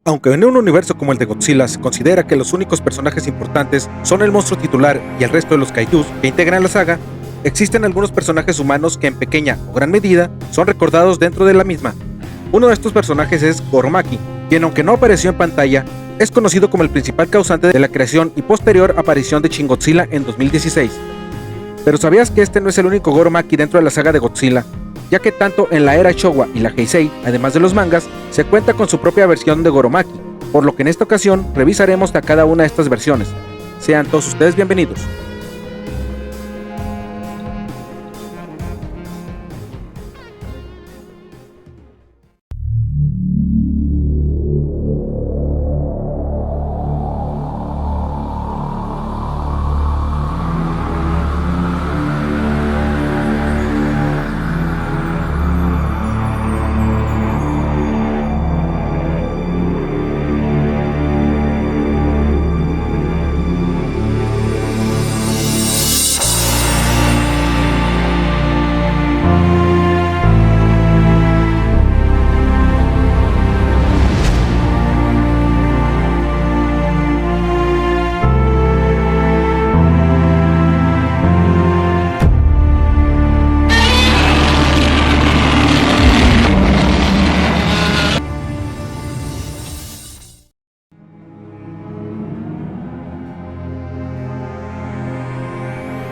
Aunque en un universo como el de Godzilla se considera que los únicos personajes importantes son el monstruo titular y el resto de los kaijus que integran la saga, existen algunos personajes humanos que en pequeña o gran medida son recordados dentro de la misma. Uno de estos personajes es Goromaki, quien aunque no apareció en pantalla, es conocido como el principal causante de la creación y posterior aparición de Shin Godzilla en 2016. Pero ¿sabías que este no es el único Goromaki dentro de la saga de Godzilla? Ya que tanto en la era Showa y la Heisei, además de los mangas, se cuenta con su propia versión de Goromaki, por lo que en esta ocasión revisaremos a cada una de estas versiones. Sean todos ustedes bienvenidos.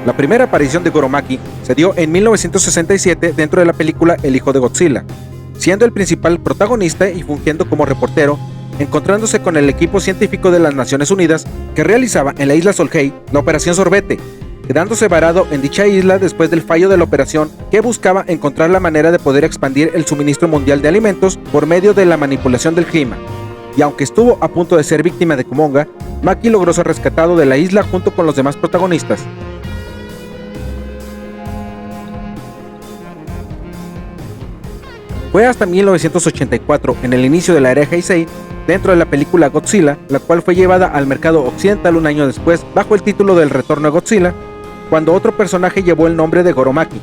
La primera aparición de Goromaki se dio en 1967 dentro de la película El hijo de Godzilla, siendo el principal protagonista y fungiendo como reportero, encontrándose con el equipo científico de las Naciones Unidas que realizaba en la isla Solheim la Operación Sorbete, quedándose varado en dicha isla después del fallo de la operación que buscaba encontrar la manera de poder expandir el suministro mundial de alimentos por medio de la manipulación del clima. Y aunque estuvo a punto de ser víctima de Kumonga, Maki logró ser rescatado de la isla junto con los demás protagonistas. Fue hasta 1984, en el inicio de la era Heisei, dentro de la película Godzilla, la cual fue llevada al mercado occidental un año después bajo el título del Retorno a Godzilla, cuando otro personaje llevó el nombre de Goromaki,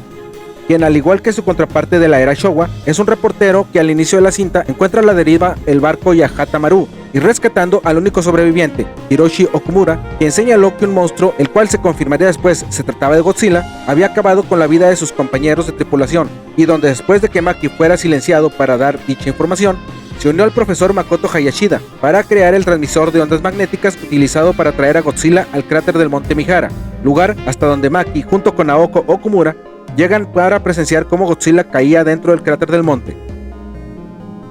quien al igual que su contraparte de la era Showa, es un reportero que al inicio de la cinta encuentra a la deriva el barco Yahata Maru, y rescatando al único sobreviviente, Hiroshi Okumura, quien señaló que un monstruo, el cual se confirmaría después se trataba de Godzilla, había acabado con la vida de sus compañeros de tripulación, y donde después de que Maki fuera silenciado para dar dicha información, se unió al profesor Makoto Hayashida para crear el transmisor de ondas magnéticas utilizado para traer a Godzilla al cráter del monte Mihara, lugar hasta donde Maki junto con Naoko Okumura llegan para presenciar cómo Godzilla caía dentro del cráter del monte.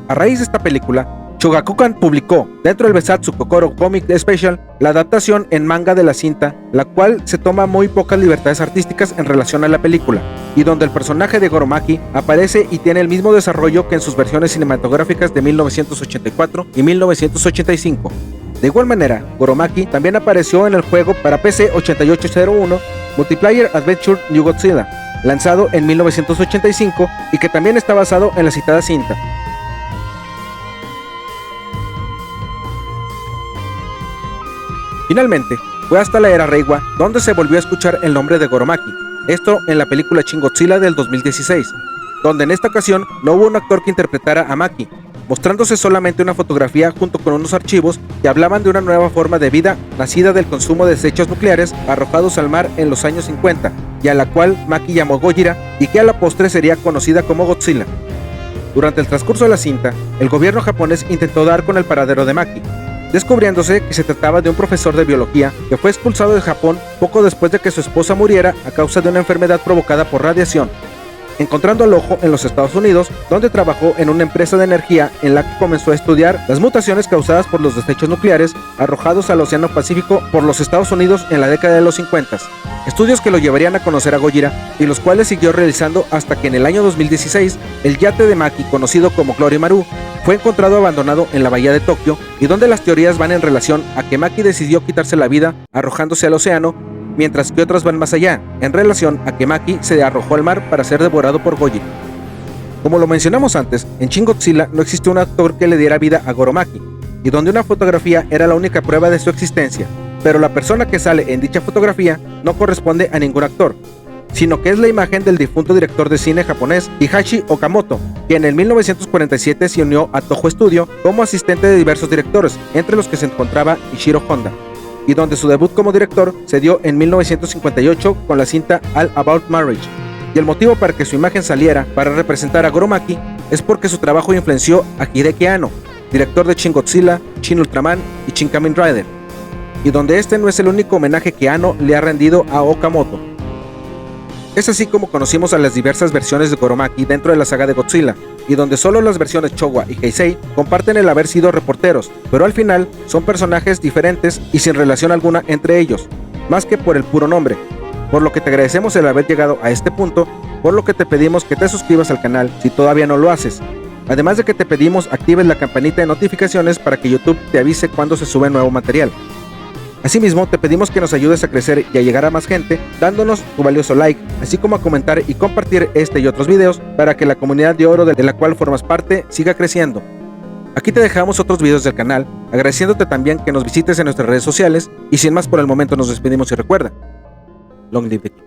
A raíz de esta película, Shogakukan publicó, dentro del Besatsu Kokoro Comic Special, la adaptación en manga de la cinta, la cual se toma muy pocas libertades artísticas en relación a la película, y donde el personaje de Goromaki aparece y tiene el mismo desarrollo que en sus versiones cinematográficas de 1984 y 1985. De igual manera, Goromaki también apareció en el juego para PC 8801 Multiplayer Adventure New Godzilla, lanzado en 1985 y que también está basado en la citada cinta. Finalmente, fue hasta la era Reiwa donde se volvió a escuchar el nombre de Goromaki, esto en la película Shin Godzilla del 2016, donde en esta ocasión no hubo un actor que interpretara a Maki, mostrándose solamente una fotografía junto con unos archivos que hablaban de una nueva forma de vida nacida del consumo de desechos nucleares arrojados al mar en los años 50, y a la cual Maki llamó Gojira y que a la postre sería conocida como Godzilla. Durante el transcurso de la cinta, el gobierno japonés intentó dar con el paradero de Maki, descubriéndose que se trataba de un profesor de biología que fue expulsado de Japón poco después de que su esposa muriera a causa de una enfermedad provocada por radiación, encontrando alojo en los Estados Unidos, donde trabajó en una empresa de energía en la que comenzó a estudiar las mutaciones causadas por los desechos nucleares arrojados al Océano Pacífico por los Estados Unidos en la década de los 50, estudios que lo llevarían a conocer a Gojira y los cuales siguió realizando hasta que en el año 2016 el yate de Maki, conocido como Glory Maru, fue encontrado abandonado en la bahía de Tokio, y donde las teorías van en relación a que Maki decidió quitarse la vida arrojándose al océano, mientras que otras van más allá, en relación a que Maki se arrojó al mar para ser devorado por Gojira. Como lo mencionamos antes, en Shin Godzilla no existe un actor que le diera vida a Goromaki, y donde una fotografía era la única prueba de su existencia, pero la persona que sale en dicha fotografía no corresponde a ningún actor, sino que es la imagen del difunto director de cine japonés Hisashi Okamoto, quien en 1947 se unió a Toho Studio como asistente de diversos directores, entre los que se encontraba Ishiro Honda, y donde su debut como director se dio en 1958 con la cinta All About Marriage. Y el motivo para que su imagen saliera para representar a Goro Maki es porque su trabajo influenció a Hideki Anno, director de Shin Godzilla, Shin Ultraman y Shin Kamen Rider, y donde este no es el único homenaje que Anno le ha rendido a Okamoto. Es así como conocimos a las diversas versiones de Goro Maki dentro de la saga de Godzilla, y donde solo las versiones Showa y Heisei comparten el haber sido reporteros, pero al final son personajes diferentes y sin relación alguna entre ellos, más que por el puro nombre. Por lo que te agradecemos el haber llegado a este punto, por lo que te pedimos que te suscribas al canal si todavía no lo haces. Además de que te pedimos actives la campanita de notificaciones para que YouTube te avise cuando se sube nuevo material. Asimismo, te pedimos que nos ayudes a crecer y a llegar a más gente, dándonos tu valioso like, así como a comentar y compartir este y otros videos para que la comunidad de oro de la cual formas parte siga creciendo. Aquí te dejamos otros videos del canal, agradeciéndote también que nos visites en nuestras redes sociales, y sin más por el momento nos despedimos y recuerda, Long live the King.